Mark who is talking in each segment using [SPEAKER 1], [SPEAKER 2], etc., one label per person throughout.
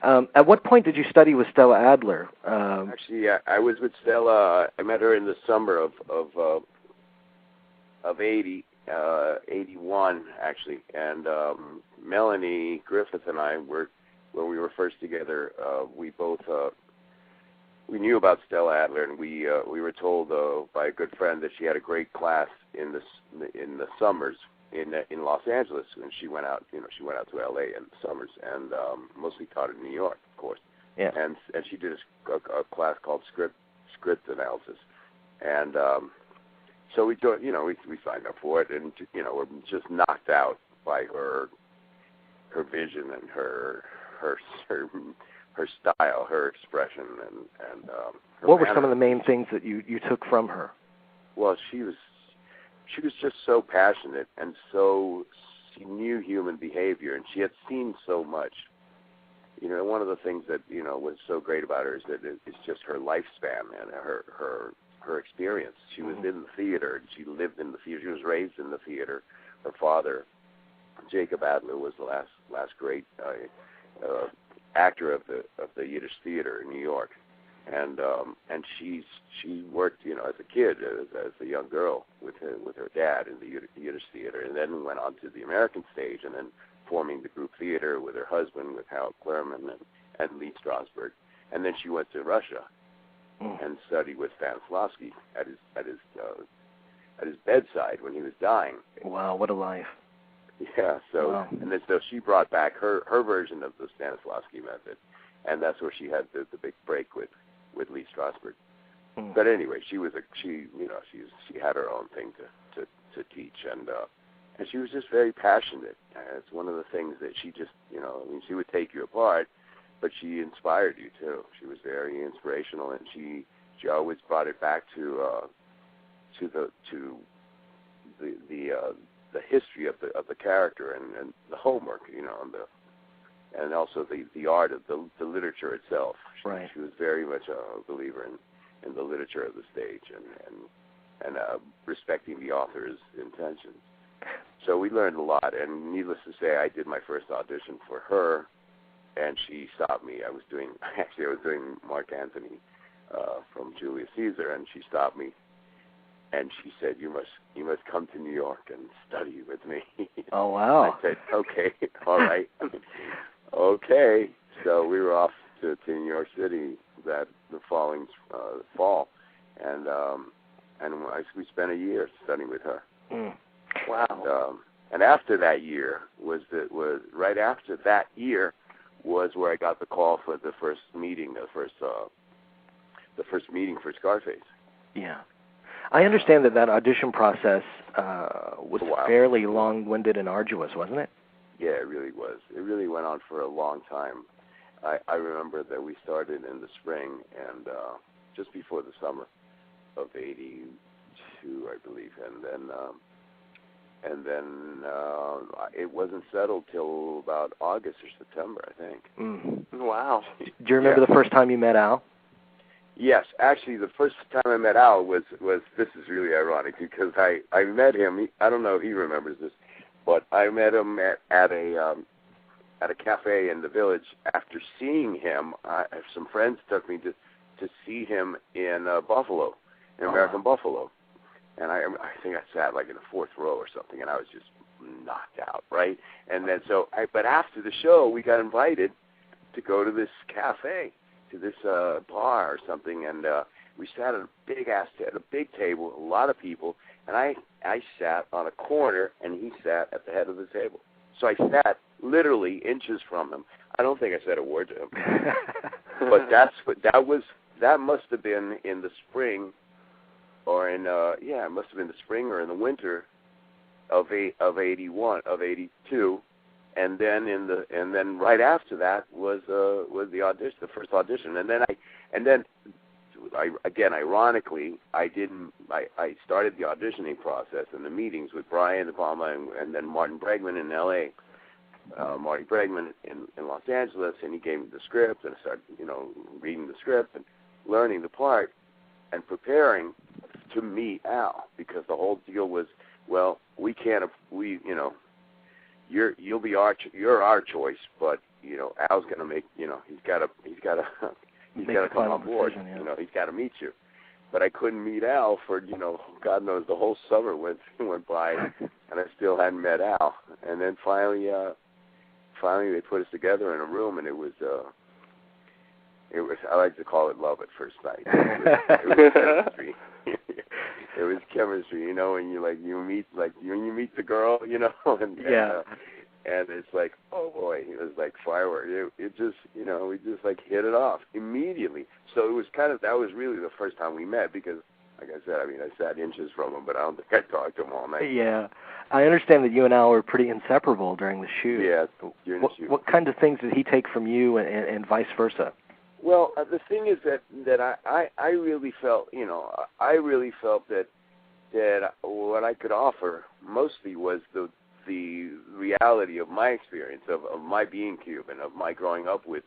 [SPEAKER 1] At what point did you study with Stella Adler?
[SPEAKER 2] Actually, I was with Stella. I met her in the summer of 81, actually. And Melanie Griffith and I were, when we were first together, we both we knew about Stella Adler, and we were told by a good friend that she had a great class in the summers in Los Angeles, and she went out. She went out to L.A. in the summers, and mostly taught in New York, of course.
[SPEAKER 1] Yeah.
[SPEAKER 2] And she did a class called script analysis, and so we signed up for it, and we're just knocked out by her vision and her style, her expression, and her
[SPEAKER 1] what were
[SPEAKER 2] manner.
[SPEAKER 1] some of the main things that you took from her?
[SPEAKER 2] Well, she was just so passionate, and she knew human behavior, and she had seen so much. One of the things that was so great about her is that it's just her lifespan and her experience. She was in the theater, and she lived in the theater. She was raised in the theater. Her father, Jacob Adler, was the last great actor of the Yiddish theater in New York, and she worked as a kid, as a young girl with her dad in the Yiddish theater, and then went on to the American stage, and then forming the group theater with her husband, with Harold Klerman and Lee Strasberg, and then she went to Russia and studied with Stanislavski at his bedside when he was dying.
[SPEAKER 1] Wow, what a life!
[SPEAKER 2] Yeah, so
[SPEAKER 1] wow.
[SPEAKER 2] And then so she brought back her version of the Stanislavski method, and that's where she had the big break with Lee Strasberg. But anyway, she had her own thing to teach, and she was just very passionate. It's one of the things that she just she would take you apart, but she inspired you too. She was very inspirational, and she always brought it back to the history of the character and the homework, and also the art of the literature itself.
[SPEAKER 1] Right.
[SPEAKER 2] She was very much a believer in the literature of the stage and respecting the author's intentions. So we learned a lot, and needless to say, I did my first audition for her, and she stopped me. I was doing Mark Antony from Julius Caesar, and she stopped me. And she said, "You must come to New York and study with me."
[SPEAKER 1] Oh, wow.
[SPEAKER 2] I said, "Okay, all right, okay." So we were off to New York City the following fall, and we spent a year studying with her.
[SPEAKER 1] Wow.
[SPEAKER 2] And after that year right after that year was where I got the call for the first meeting, the first meeting for Scarface.
[SPEAKER 1] Yeah. I understand that audition process was fairly long-winded and arduous, wasn't it?
[SPEAKER 2] Yeah, it really was. It really went on for a long time. I remember that we started in the spring, and just before the summer of '82, I believe, and then it wasn't settled till about August or September, I think.
[SPEAKER 1] Wow. Do you remember the first time you met Al?
[SPEAKER 2] Yes, actually, the first time I met Al was this is really ironic because I met him. I don't know if he remembers this, but I met him at a cafe in the Village. After seeing him, some friends took me to see him in Buffalo, in American Buffalo, and I think I sat like in the fourth row or something, and I was just knocked out, right? And then but after the show, we got invited to go to this cafe, to this bar or something, and we sat at a big table, a lot of people, and I sat on a corner, and he sat at the head of the table. So I sat literally inches from him. I don't think I said a word to him, but that must have been in the spring, or it must have been the spring or in the winter of '82. And then right after that was the audition, the first audition, and then ironically, I started the auditioning process and the meetings with Brian De Palma and then Martin Bregman in L.A., Marty Bregman in Los Angeles, and he gave me the script, and I started reading the script and learning the part and preparing to meet Al, because the whole deal was, well, you're our choice, but Al's gonna make, he's gotta come on board.
[SPEAKER 1] Decision, yeah.
[SPEAKER 2] He's gotta meet you. But I couldn't meet Al for, God knows, the whole summer went by, and I still hadn't met Al. And then finally they put us together in a room, and it was I like to call it love at first sight. It was chemistry. It was chemistry, and when you meet the girl, and it's like, oh boy, it was like fireworks. It just, we just like hit it off immediately. So it was that was really the first time we met because, like I said, I sat inches from him, but I don't think I talked to him all night.
[SPEAKER 1] Yeah. I understand that you and Al were pretty inseparable during the shoot.
[SPEAKER 2] Yeah, during the shoot.
[SPEAKER 1] What kind of things did he take from you and vice versa?
[SPEAKER 2] Well, the thing is that I really felt, that what I could offer mostly was the reality of my experience of my being Cuban, of my growing up with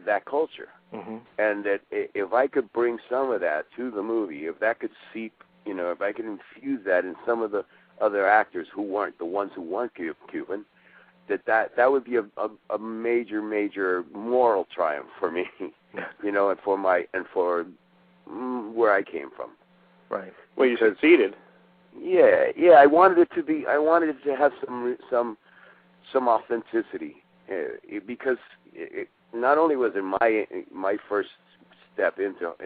[SPEAKER 2] that culture, and that if I could bring some of that to the movie, if that could seep, if I could infuse that in some of the other actors who weren't the ones who weren't Cuban, that would be a major moral triumph for me, and for where I came from.
[SPEAKER 3] Right. Well, you succeeded.
[SPEAKER 2] Yeah. I wanted it to have some authenticity, because not only was it my first step into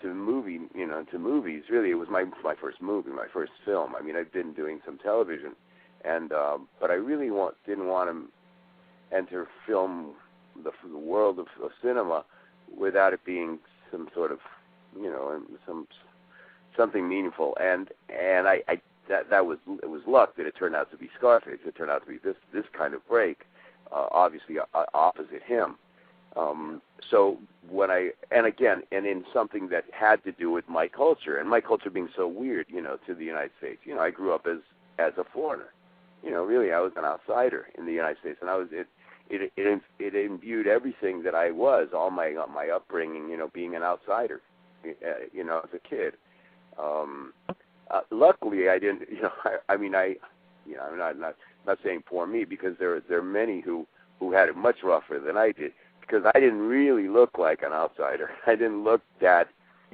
[SPEAKER 2] movie, into movies. Really, it was my first movie, my first film. I've been doing some television, and but I really didn't want to enter film the world of cinema without it being some sort of, something meaningful. And it was luck that it turned out to be Scarface. It turned out to be this kind of break, obviously opposite him. So when and in something that had to do with my culture, and my culture being so weird, to the United States. I grew up as a foreigner. Really, I was an outsider in the United States, and it imbued everything that I was, all my upbringing, being an outsider, as a kid. Luckily, I didn't, I'm not saying for me, because there are many who had it much rougher than I did, because I didn't really look like an outsider. I didn't look that.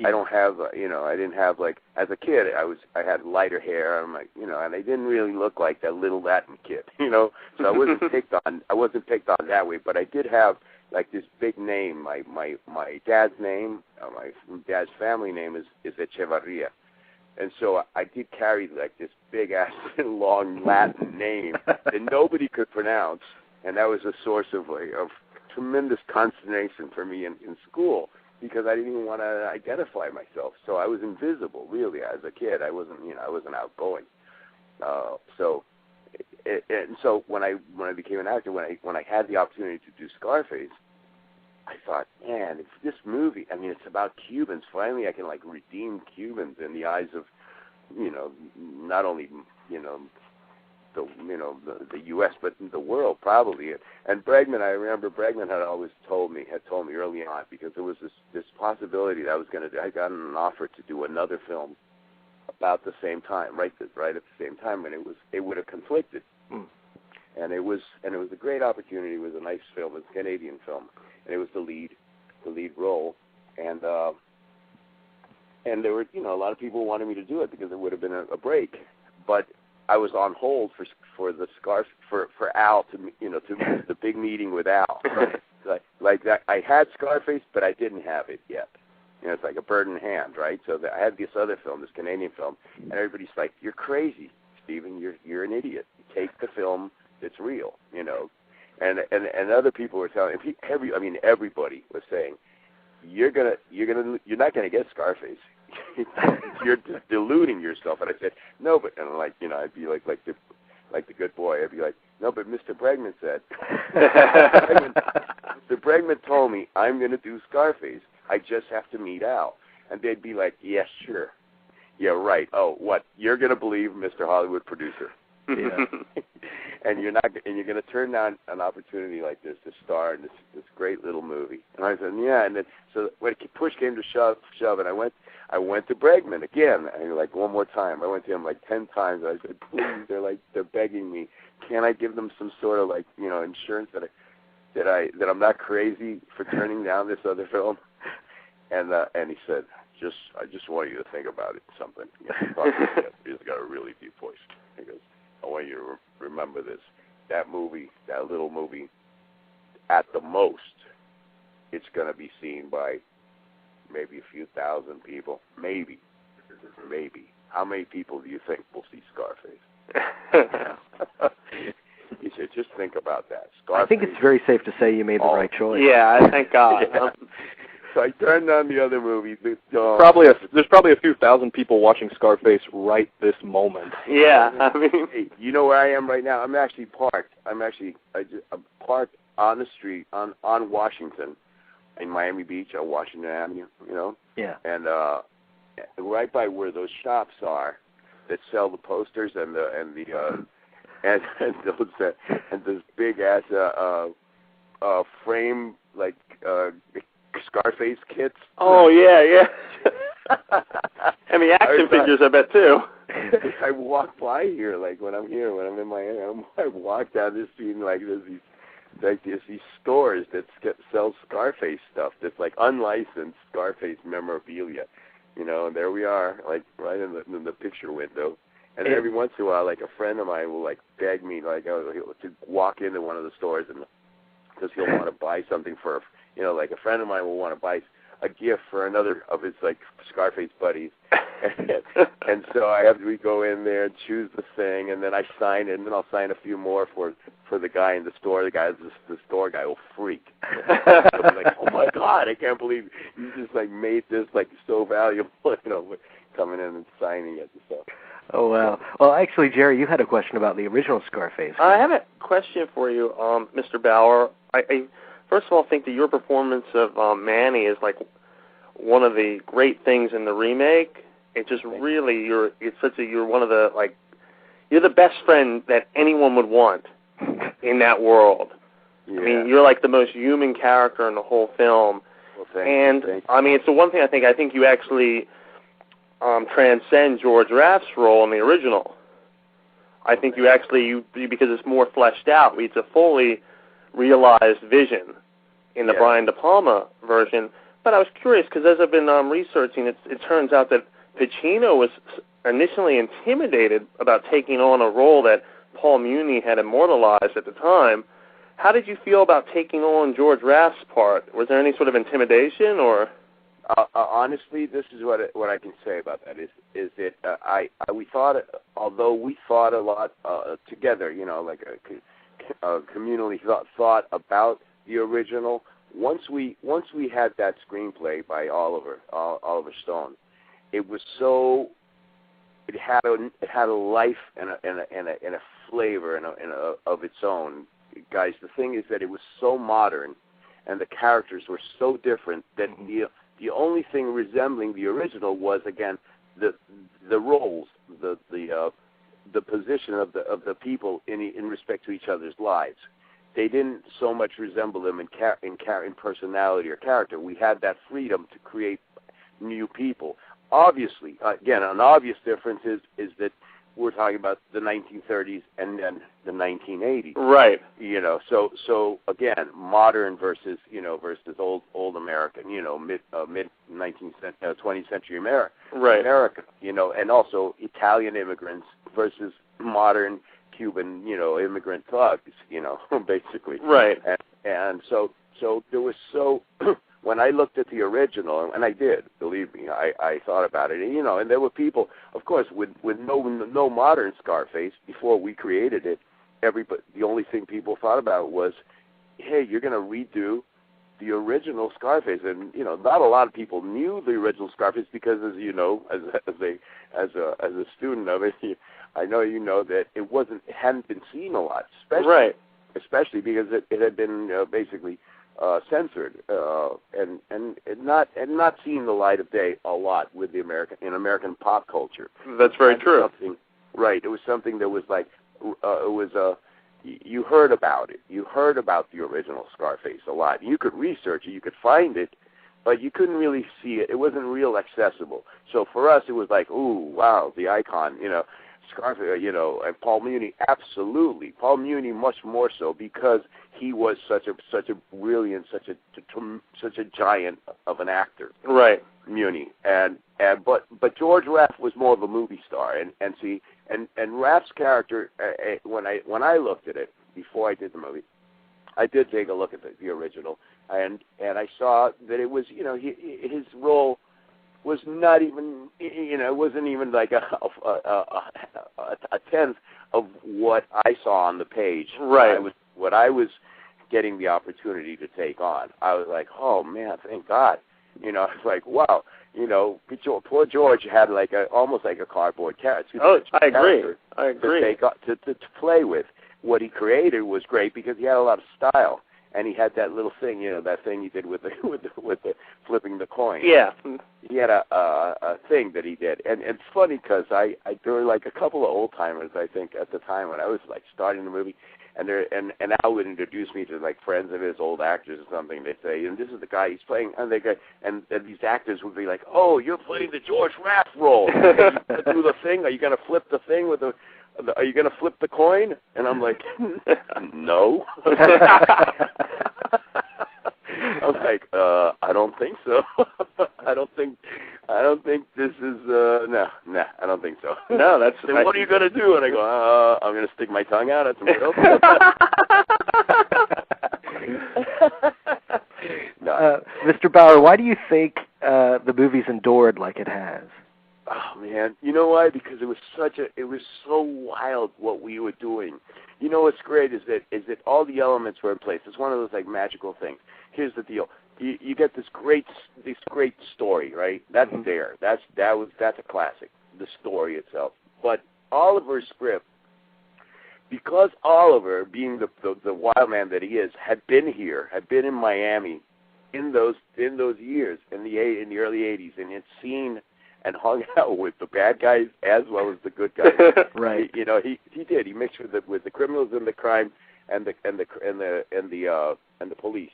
[SPEAKER 2] I don't have, I didn't have, like, as a kid, I had lighter hair, and and I didn't really look like that little Latin kid, so I wasn't picked on that way, but I did have, like, this big name. My dad's name, my dad's family name is Echevarria, and so I did carry, like, this big-ass, long Latin name that nobody could pronounce, and that was a source of tremendous consternation for me in school, because I didn't even want to identify myself. So I was invisible, really, as a kid. I wasn't outgoing. So when I became an actor, when I had the opportunity to do Scarface, I thought, man, it's this movie. It's about Cubans. Finally, I can, like, redeem Cubans in the eyes of, not only, the U.S., but the world, probably. And Bregman, I remember Bregman had told me early on, because there was this possibility that I got an offer to do another film about the same time, right at the same time, and it would have conflicted. And it was a great opportunity. It was a nice film. It was a Canadian film, and it was the lead role, and there were, a lot of people wanted me to do it because it would have been a break, but I was on hold for Al to the big meeting with Al. like that, I had Scarface, but I didn't have it yet. It's like a bird in hand, right? So I had this other film, this Canadian film, and everybody's like, "You're crazy, Steven. You're an idiot. Take the film that's real." And other people were telling, everybody was saying, "You're not gonna get Scarface. You're just deluding yourself." And I said, "No, but," and I'd be like the good boy. I'd be like, "No, but Mr. Bregman said." Mr. Bregman told me I'm going to do Scarface. I just have to meet Al. And they'd be like, "Yes, sure. Yeah, right. Oh, what? You're going to believe Mr. Hollywood producer." Yeah. And you're going to turn down an opportunity like this to star in this great little movie. And I said, "Yeah." And then, so when push came to shove, and I went to Bregman again, and like one more time. I went to him like 10 times. I said, "Please," they're begging me can I give them some sort of like, you know, insurance that I'm not crazy for turning down this other film? And he said, I just want you to think about it. Something. You know, he's got a really deep voice. He goes, I want you to remember this. That movie, that little movie, at the most, it's going to be seen by maybe a few thousand people. Maybe. How many people do you think will see Scarface? He said, just think about that. Scarface,
[SPEAKER 1] I think it's very safe to say you made the right choice.
[SPEAKER 3] Yeah, thank God.
[SPEAKER 2] Yeah. So I turned on the other movie.
[SPEAKER 4] There's probably a few thousand people watching Scarface right this moment.
[SPEAKER 3] Yeah, I mean,
[SPEAKER 2] hey, you know where I am right now? I'm actually parked. I'm parked on the street on Washington, in Miami Beach on Washington Avenue. You know.
[SPEAKER 1] Yeah.
[SPEAKER 2] And right by where those shops are that sell the posters and those big ass frame like Scarface kits.
[SPEAKER 3] Oh yeah. And the action figures, I bet too.
[SPEAKER 2] I walk by here like when I'm in Miami. I walk down this street and like there's these stores that sell Scarface stuff that's like unlicensed Scarface memorabilia. You know, and there we are, like right in the picture window. And every once in a while, like a friend of mine will like beg me, like to walk into one of the stores, and because he'll want to buy something for, you know, like a friend of mine will want to buy a gift for another of his like Scarface buddies, and so we go in there and choose the thing, and then I sign it, and then I'll sign a few more for the guy in the store. The store guy will freak. He'll be like, oh my God, I can't believe you just like made this like so valuable, you know, coming in and signing it and stuff.
[SPEAKER 1] Oh, wow. Well, actually, Jerry, you had a question about the original Scarface.
[SPEAKER 3] I have a question for you, Mr. Bauer. I first of all think that your performance of Manny is like one of the great things in the remake. It just really, you're one of the, like, you're the best friend that anyone would want in that world.
[SPEAKER 2] Yeah.
[SPEAKER 3] I mean, you're like the most human character in the whole film.
[SPEAKER 2] Well, thank you.
[SPEAKER 3] I mean, it's the one thing I think you actually transcend George Raft's role in the original. I think you actually, because it's more fleshed out, it's a fully realized vision in the Brian De Palma version. But I was curious, because as I've been researching, it turns out that Pacino was initially intimidated about taking on a role that Paul Muni had immortalized at the time. How did you feel about taking on George Raft's part? Was there any sort of intimidation, or?
[SPEAKER 2] Honestly, this is what I can say about that is that we thought a lot together, you know, like communally thought about the original. Once we had that screenplay by Oliver Stone, it was so, it had a life and a flavor of its own. Guys, the thing is that it was so modern, and the characters were so different that the only thing resembling the original was, again, the roles, the position of the people in respect to each other's lives. They didn't so much resemble them in personality or character. We had that freedom to create new people. Obviously, again, an obvious difference is that we're talking about the 1930s and then the 1980s.
[SPEAKER 3] Right.
[SPEAKER 2] You know, so again, modern versus old American, you know, mid 20th century America.
[SPEAKER 3] Right.
[SPEAKER 2] America, you know, and also Italian immigrants versus modern Cuban, you know, immigrant thugs, you know, basically.
[SPEAKER 3] Right.
[SPEAKER 2] And so there was when I looked at the original, and I did, believe me, I thought about it, and, you know, and there were people, of course, with no modern Scarface before we created it. The only thing people thought about was, hey, you're going to redo the original Scarface, and you know, not a lot of people knew the original Scarface because, as you know, as a student of it, I know you know that it hadn't been seen a lot, especially because it had been basically censored and not seen the light of day a lot with in American pop culture.
[SPEAKER 3] That's very true.
[SPEAKER 2] Right. It was something that was like you heard about it. You heard about the original Scarface a lot. You could research it. You could find it, but you couldn't really see it. It wasn't real accessible. So for us, it was like, ooh, wow, the icon, you know. Scarface, and Paul Muni, absolutely. Paul Muni much more so because he was such a brilliant, such a giant of an actor.
[SPEAKER 3] Right.
[SPEAKER 2] Muni, but George Raft was more of a movie star, and Raft's character, when I looked at it before I did the movie, I did take a look at the original, and I saw that it was, his role was not even, it wasn't even like a tenth of what I saw on the page.
[SPEAKER 3] Right.
[SPEAKER 2] What I was getting the opportunity to take on. I was like, oh man, thank God. I was like, wow. Poor George had almost like a cardboard character.
[SPEAKER 3] Oh, I agree.
[SPEAKER 2] To play with. What he created was great because he had a lot of style, and he had that little thing, that thing he did with the flipping the coin.
[SPEAKER 3] Yeah.
[SPEAKER 2] He had a thing that he did, and it's funny because there were like a couple of old timers I think at the time when I was like starting the movie, and Al would introduce me to like friends of his, old actors or something. They'd say, this is the guy he's playing, and these actors would be like, oh, you're playing the George Raft role. Are you gonna do the thing? Are you gonna flip the thing with the? Are you gonna flip the coin? And I'm like, no. I was like, I don't think so. I don't think this is no, I don't think so.
[SPEAKER 3] No, that's.
[SPEAKER 2] Then what are you gonna do? And I go, I'm gonna stick my tongue out at somebody else. No.
[SPEAKER 1] Mr. Bauer, why do you think the movie's endured like it has?
[SPEAKER 2] Oh man, you know why? Because it was so wild what we were doing. What's great is that all the elements were in place. It's one of those like magical things. Here's the deal: you get this great story, right? That's there. That's a classic. The story itself, but Oliver's script, because Oliver, being the wild man that he is, had been in Miami, in those years in the early '80s, and had seen and hung out with the bad guys as well as the good guys.
[SPEAKER 1] Right.
[SPEAKER 2] He did. He mixed with the criminals and the crime and the police,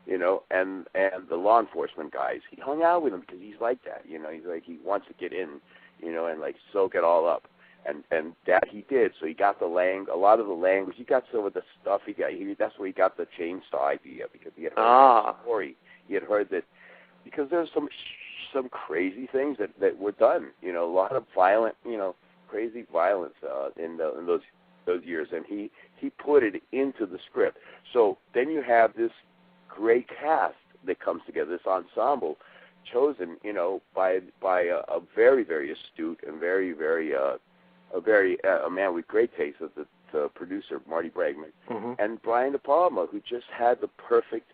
[SPEAKER 2] and the law enforcement guys. He hung out with them because he's like that. He's like he wants to get in, and like soak it all up. And that he did. So he got a lot of the language. He got some of the stuff he got. That's where he got the chainsaw idea, because he had heard the story. He had heard that because there's some crazy things that were done. A lot of violent, crazy violence in those years, and he put it into the script. So then you have this great cast that comes together, this ensemble chosen, by a very, very astute and very, very a man with great taste, the producer Marty Bregman, and Brian De Palma, who just had the perfect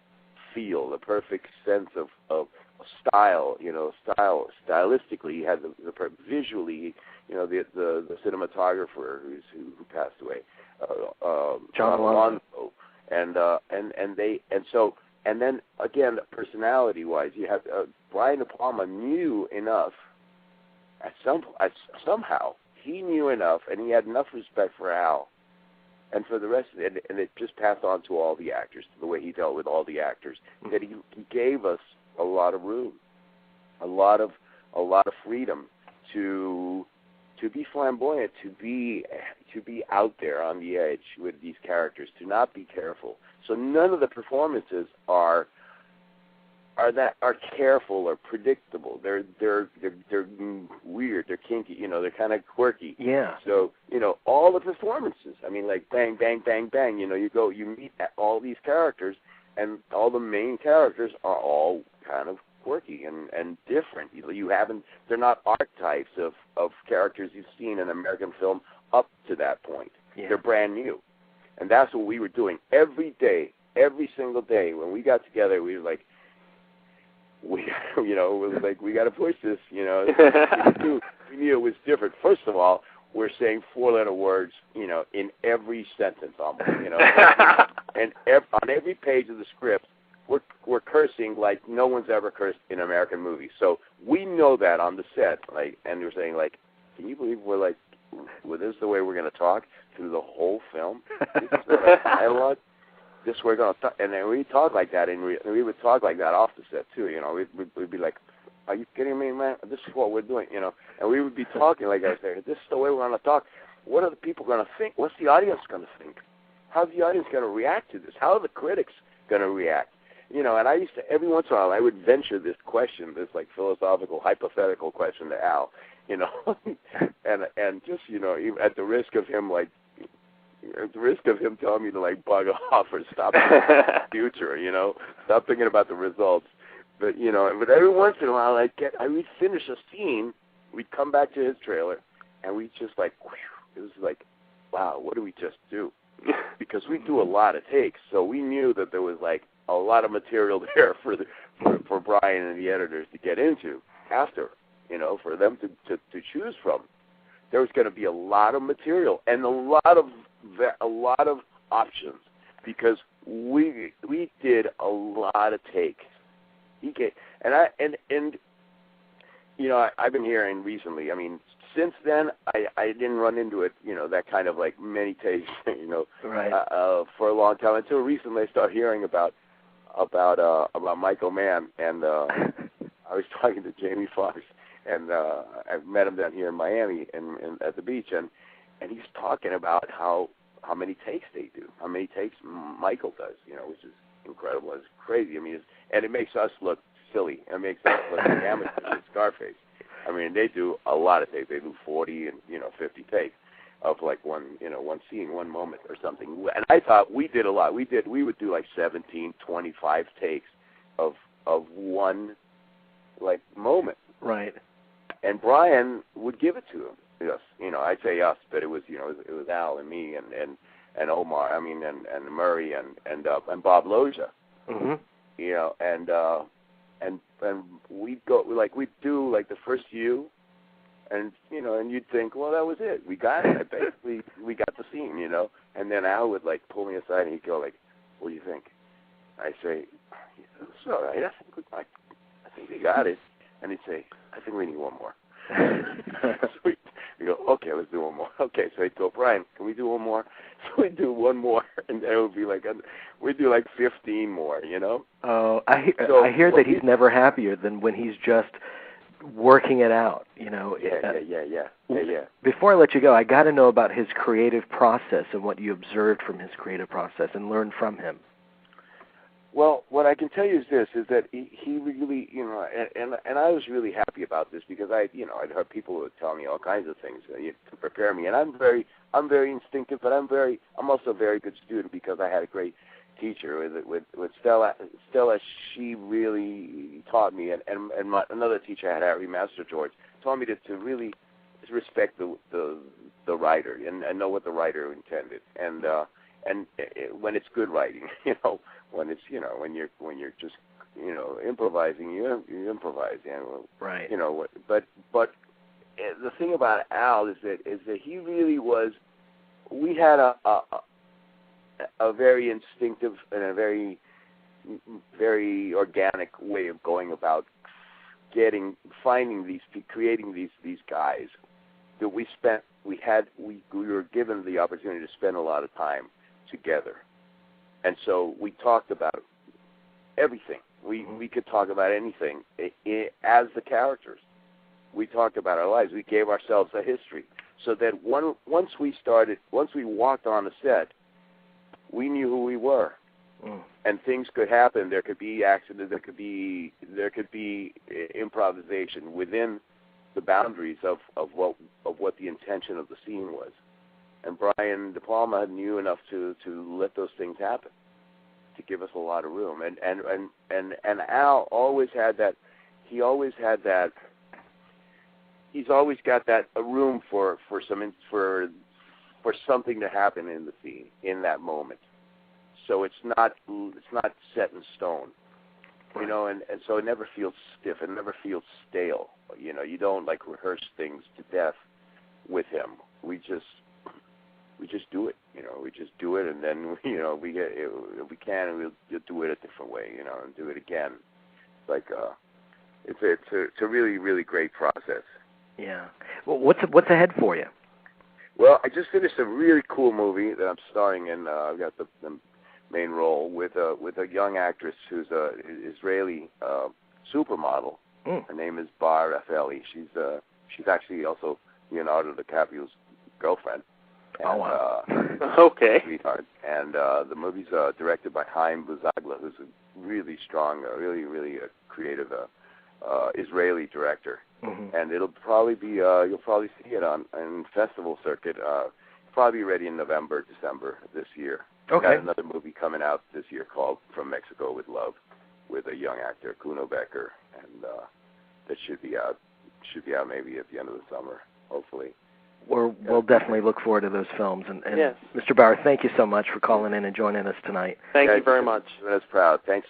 [SPEAKER 2] feel, the perfect sense of style, stylistically. He had the visually, the cinematographer who passed away,
[SPEAKER 1] John Alonzo,
[SPEAKER 2] and then again, personality-wise, you have Brian De Palma knew enough. Somehow he knew enough, and he had enough respect for Al, and for the rest of it, and it just passed on to all the actors, the way he dealt with all the actors, that he gave us a lot of room, a lot of freedom to be flamboyant, to be out there on the edge with these characters, to not be careful. So none of the performances are careful or predictable. They're weird. They're kinky. They're kind of quirky.
[SPEAKER 1] Yeah.
[SPEAKER 2] So all the performances. I mean, like bang, bang, bang, bang. You meet all these characters, and all the main characters are all kind of quirky and different. They're not archetypes of characters you've seen in American film up to that point.
[SPEAKER 1] Yeah.
[SPEAKER 2] They're brand new, and that's what we were doing every day, every single day. When we got together, we were like, we got to push this. We knew it was different. First of all, we're saying 4-letter words, in every sentence almost, and on every page of the script, we're cursing like no one's ever cursed in American movies. So we know that on the set, and we're saying can you believe well, this is the way we're going to talk through the whole film? This is the dialogue. This we're going to talk, and then we talk like that, and we would talk like that off the set too. We'd be like, Are you kidding me, man? This is what we're doing, you know. And we would be talking like I said, this is the way we're going to talk. What are the people going to think? What's the audience going to think? How's the audience going to react to this? How are the critics going to react? You know, and I used to, every once in a while, I would venture this question, this like philosophical, hypothetical question to Al, you know, and just, you know, even at the risk of him telling me to like bug off or stop thinking about the future, you know, stop thinking about the results. But, you know, but every once in a while we'd finish a scene, we'd come back to his trailer, and we'd just like, whew, it was like, wow, what did we just do? Because we do a lot of takes, so we knew that there was like a lot of material there for Brian and the editors to get into after, you know, for them to choose from. There was going to be a lot of material and a lot of options because we did a lot of takes. And you know, I've been hearing recently. I mean, since then, I didn't run into it, you know, that kind of like many takes, you know,
[SPEAKER 1] right.
[SPEAKER 2] For a long time until recently I started hearing about Michael Mann, and I was talking to Jamie Foxx, and I met him down here in Miami and at the beach, and he's talking about how many takes they do, how many takes Michael does, you know, which is incredible. It's crazy. I mean, and it makes us look silly. It makes us look like amateurs in Scarface. I mean, they do a lot of takes. They do 40 and, you know, 50 takes of like one scene, one moment or something. And I thought we did a lot. We would do like 17, 25 takes of one like moment.
[SPEAKER 1] Right.
[SPEAKER 2] And Brian would give it to him. Yes, you know, I'd say us, but it was, you know, it was Al and me and Omar. I mean, and Murray and Bob Loja.
[SPEAKER 1] Mm-hmm.
[SPEAKER 2] You know, and we'd do like the first U, and you know, and you'd think, well, that was it. We got it. Basically, we got the scene, you know. And then Al would like pull me aside and he'd go like, "What do you think?" I say, "It's all right. I think we got it." And he'd say, "I think we need one more." So we go, "Okay, let's do one more." Okay, so he'd go, "Brian, can we do one more?" So we'd do one more, and then it would be like, we'd do like 15 more, you know?
[SPEAKER 1] Oh, I hear that he's never happier than when he's just working it out, you know?
[SPEAKER 2] Yeah.
[SPEAKER 1] Before I let you go, I got to know about his creative process and what you observed from his creative process and learned from him.
[SPEAKER 2] Well, what I can tell you is this: is that he really, you know, and I was really happy about this because I'd heard people who would tell me all kinds of things to prepare me, and I'm very instinctive, but I'm also a very good student because I had a great teacher with Stella. Stella, she really taught me, and another teacher I had, Harry Master George, taught me to really respect the writer and know what the writer intended, and when it's good writing, you know. When it's, you know, when you're just, you know, improvising, you improvise, you know,
[SPEAKER 1] right?
[SPEAKER 2] You know, but the thing about Al is that he really was. We had a very instinctive and a very organic way of going about creating these guys that we were given the opportunity to spend a lot of time together. And so we talked about everything. We could talk about anything as the characters. We talked about our lives. We gave ourselves a history, so that once we walked on the set, we knew who we were, and things could happen. There could be accidents. There could be improvisation within the boundaries of what the intention of the scene was. And Brian De Palma knew enough to let those things happen, to give us a lot of room. And Al always had that. He's always got that a room for something to happen in the scene in that moment. So it's not set in stone, you know. And so it never feels stiff. It never feels stale. You know, you don't like rehearse things to death with him. We just do it, you know. We just do it, and then, you know, we can, and we'll do it a different way, you know, and do it again. It's like it's a really, really great process.
[SPEAKER 1] Yeah. Well, what's ahead for you?
[SPEAKER 2] Well, I just finished a really cool movie that I'm starring in. I've got the main role with a young actress who's a Israeli supermodel Her name is Bauer, F.L.E. She's actually also Leonardo DiCaprio's girlfriend. And,
[SPEAKER 1] oh, wow.
[SPEAKER 3] Okay.
[SPEAKER 2] Sweetheart. And the movie's directed by Haim Buzagla, who's a really strong, really creative Israeli director.
[SPEAKER 1] Mm-hmm.
[SPEAKER 2] And it'll probably be, you'll probably see it on festival circuit. Probably be ready in November, December this year.
[SPEAKER 1] Okay.
[SPEAKER 2] Got another movie coming out this year called From Mexico with Love, with a young actor, Kuno Becker, and that should be out maybe at the end of the summer, hopefully.
[SPEAKER 1] We'll definitely look forward to those films. And
[SPEAKER 3] yes.
[SPEAKER 1] Mr. Bauer, thank you so much for calling in and joining us tonight.
[SPEAKER 3] Thank you very much.
[SPEAKER 2] That's proud. Thanks.